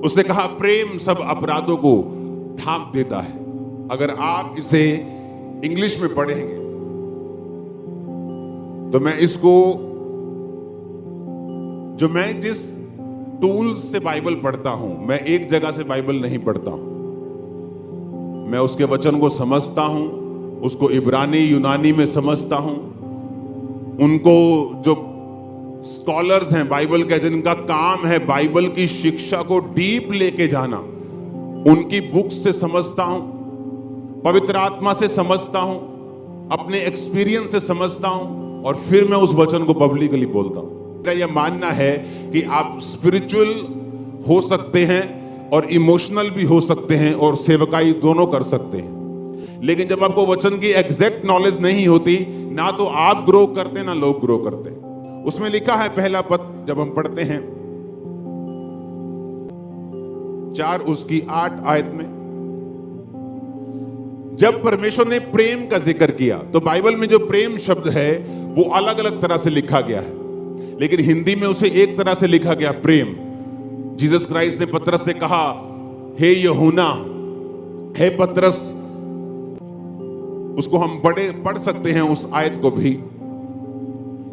उसने कहा प्रेम सब अपराधों को ढांप देता है। अगर आप इसे इंग्लिश में पढ़ेंगे तो मैं इसको, जो मैं जिस टूल्स से बाइबल पढ़ता हूं, मैं एक जगह से बाइबल नहीं पढ़ता हूं, मैं उसके वचन को समझता हूं, उसको इब्रानी यूनानी में समझता हूं। उनको जो स्कॉलर्स हैं बाइबल के, जिनका काम है बाइबल की शिक्षा को डीप लेके जाना, उनकी बुक्स से समझता हूं, पवित्र आत्मा से समझता हूं, अपने एक्सपीरियंस से समझता हूं, और फिर मैं उस वचन को पब्लिकली बोलता हूं। मेरा यह मानना है कि आप स्पिरिचुअल हो सकते हैं और इमोशनल भी हो सकते हैं और सेवकाई दोनों कर सकते हैं, लेकिन जब आपको वचन की एग्जैक्ट नॉलेज नहीं होती, ना तो आप ग्रो करते ना लोग ग्रो करते हैं। उसमें लिखा है, पहला पद जब हम पढ़ते हैं 4:8 आयत में, जब परमेश्वर ने प्रेम का जिक्र किया, तो बाइबल में जो प्रेम शब्द है वो अलग अलग तरह से लिखा गया है, लेकिन हिंदी में उसे एक तरह से लिखा गया, प्रेम। जीसस क्राइस्ट ने पतरस से कहा, हे यूहन्ना, हे पतरस, उसको हम पढ़ सकते हैं उस आयत को भी,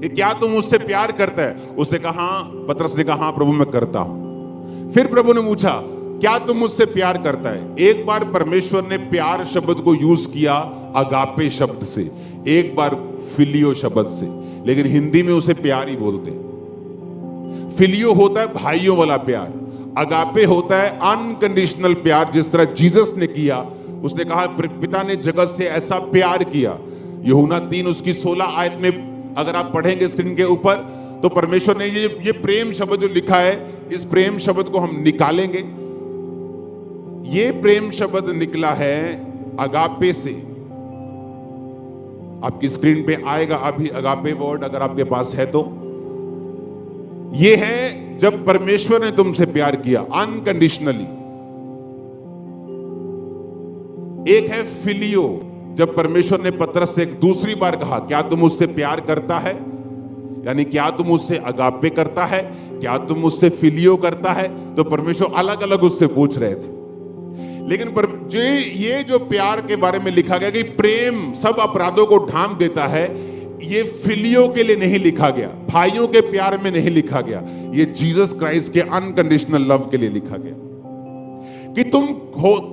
कि क्या तुम मुझसे प्यार करता है? उसने कहा, पतरस ने कहा, हाँ प्रभु मैं करता हूं। फिर प्रभु ने पूछा, क्या तुम मुझसे प्यार करता है? एक बार परमेश्वर ने प्यार शब्द को यूज किया अगापे शब्द से, एक बार फिलियो शब्द से, लेकिन हिंदी में उसे प्यार ही बोलते हैं। फिलियो होता है भाइयों वाला प्यार, अगापे होता है अनकंडीशनल प्यार, जिस तरह जीसस ने किया। उसने कहा पिता ने जगत से ऐसा प्यार किया। यूहन्ना 3 उसकी 16 आयत में अगर आप पढ़ेंगे स्क्रीन के ऊपर, तो परमेश्वर ने ये प्रेम शब्द जो लिखा है, इस प्रेम शब्द को हम निकालेंगे। ये प्रेम शब्द निकला है अगापे से। आपकी स्क्रीन पे आएगा अभी अगापे वर्ड, अगर आपके पास है तो। ये है जब परमेश्वर ने तुमसे प्यार किया अनकंडीशनली। एक है फिलियो, जब परमेश्वर ने पतरस से दूसरी बार कहा, क्या तुम उससे प्यार करता है? यानी क्या तुम उससे अगापे करता है, क्या तुम उससे फिलियो करता है? तो परमेश्वर अलग अलग उससे पूछ रहे थे। लेकिन ये जो प्यार के बारे में लिखा गया कि प्रेम सब अपराधों को ढांप देता है, ये फिलियो के लिए नहीं लिखा गया, भाइयों के प्यार में नहीं लिखा गया, ये जीसस क्राइस्ट के अनकंडीशनल लव के लिए लिखा गया। कि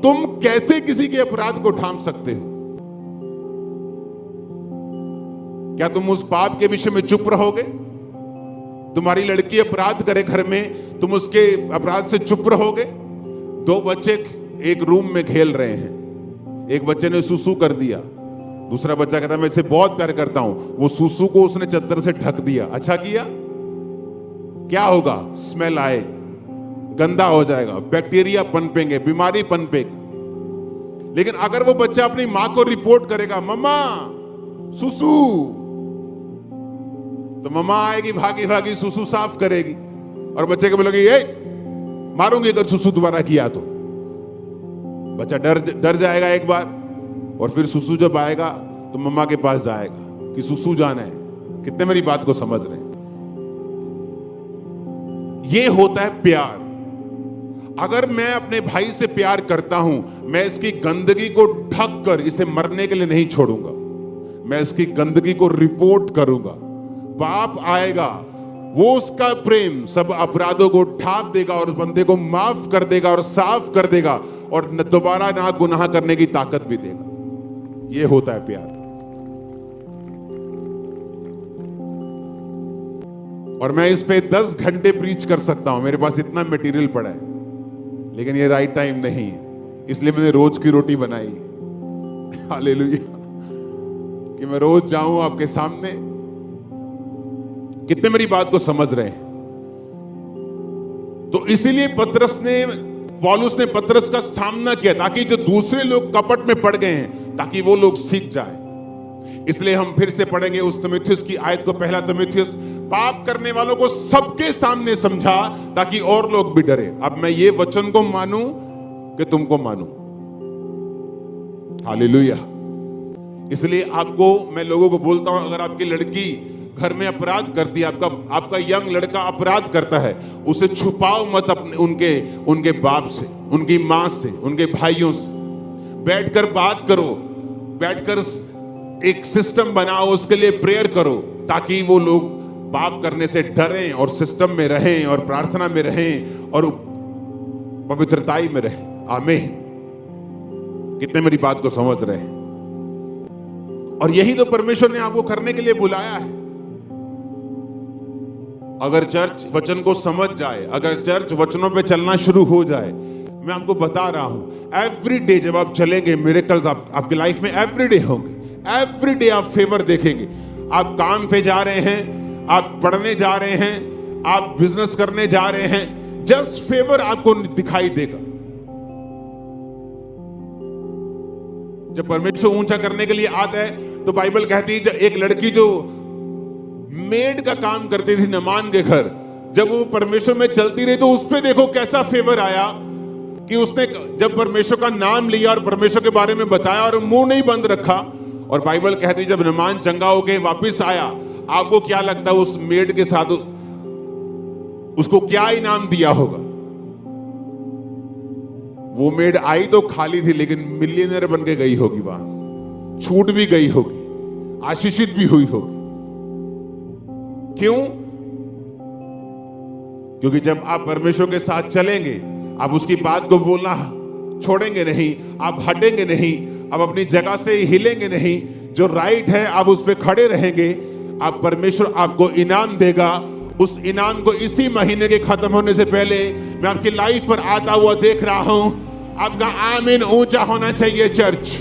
तुम कैसे किसी के अपराध को ढांप सकते हो? क्या तुम उस पाप के विषय में चुप रहोगे? तुम्हारी लड़की अपराध करे घर में, तुम उसके अपराध से चुप रहोगे? 2 बच्चे एक रूम में खेल रहे हैं, एक बच्चे ने सुसु कर दिया, दूसरा बच्चा कहता मैं इसे बहुत प्यार करता हूं, वो सुसु को उसने चद्दर से ढक दिया। अच्छा किया? क्या होगा? स्मेल आएगी, गंदा हो जाएगा, बैक्टीरिया पनपेंगे, बीमारी पनपेगी। लेकिन अगर वो बच्चा अपनी मां को रिपोर्ट करेगा, मम्मा सुसु, तो मम्मा आएगी भागी भागी सुसु साफ करेगी, और बच्चे को बोलेगी ए मारूंगी अगर सुसु दोबारा किया तो। बच्चा डर जाएगा एक बार, और फिर सुसु जब आएगा तो मम्मा के पास जाएगा कि सुसु जाना है। कितने मेरी बात को समझ रहे हैं? ये होता है प्यार। अगर मैं अपने भाई से प्यार करता हूं, मैं इसकी गंदगी को ढक कर इसे मरने के लिए नहीं छोड़ूंगा, मैं इसकी गंदगी को रिपोर्ट करूंगा। बाप आएगा, वो उसका प्रेम सब अपराधों को ढांप देगा और उस बंदे को माफ कर देगा और साफ कर देगा, और दोबारा ना गुनाह करने की ताकत भी देगा। ये होता है प्यार। और मैं इस पे 10 घंटे प्रीच कर सकता हूं, मेरे पास इतना मटेरियल पड़ा है, लेकिन ये राइट टाइम नहीं है, इसलिए मैंने रोज की रोटी बनाई। हालेलुया, कि मैं रोज जाऊं आपके सामने। कितने मेरी बात को समझ रहे हैं? तो इसीलिए पौलुस ने पतरस का सामना किया, ताकि जो दूसरे लोग कपट में पड़ गए हैं, ताकि वो लोग सीख जाएं। इसलिए हम फिर से पढ़ेंगे उस तीमुथियुस की आयत को, पहला तीमुथियुस, पाप करने वालों को सबके सामने समझा ताकि और लोग भी डरे। अब मैं ये वचन को मानूं कि तुमको मानूं? हालेलुया। इसलिए आपको मैं लोगों को बोलता हूं, अगर आपकी लड़की घर में अपराध कर दिया, आपका यंग लड़का अपराध करता है, उसे छुपाओ मत अपने उनके बाप से, उनकी माँ से, उनके भाइयों से। बैठकर बात करो, बैठकर एक सिस्टम बनाओ, उसके लिए प्रेयर करो, ताकि वो लोग पाप करने से डरें और सिस्टम में रहें और प्रार्थना में रहें और पवित्रताई में रहें। आमीन। कितने मेरी बात को समझ रहे हैं? और यही तो परमेश्वर ने आपको करने के लिए बुलाया है। अगर चर्च वचन को समझ जाए, अगर चर्च वचनों पे चलना शुरू हो जाए, मैं आपको बता रहा हूं, एवरी डे जब आप चलेंगे, मिरेकल्स आपकी लाइफ में एवरी डे होंगे। एवरी डे आप फेवर देखेंगे। आप काम पे जा रहे हैं, आप पढ़ने जा रहे हैं, आप बिजनेस करने जा रहे हैं, जस्ट फेवर आपको दिखाई देगा। जब परमेश्वर ऊंचा करने के लिए आता है तो बाइबल कहती है, एक लड़की जो मेड का काम करती थी नमान के घर, जब वो परमेश्वर में चलती रही तो उस पे देखो कैसा फेवर आया कि उसने जब परमेश्वर का नाम लिया और परमेश्वर के बारे में बताया और मुंह नहीं बंद रखा। और बाइबल कहती है जब नमान चंगा होके वापस आया, आपको क्या लगता है उस मेड के साथ उसको क्या इनाम दिया होगा? वो मेड आई तो खाली थी, लेकिन मिलियनर बन के गई होगी, वहां छूट भी गई होगी, आशीषित भी हुई होगी। क्यों? क्योंकि जब आप परमेश्वर के साथ चलेंगे, आप उसकी बात को बोलना छोड़ेंगे नहीं, आप हटेंगे नहीं, आप अपनी जगह से हिलेंगे नहीं, जो राइट है आप उस पर खड़े रहेंगे, आप परमेश्वर आपको इनाम देगा। उस इनाम को इसी महीने के खत्म होने से पहले मैं आपकी लाइफ पर आता हुआ देख रहा हूं। आपका आमीन ऊंचा होना चाहिए चर्च।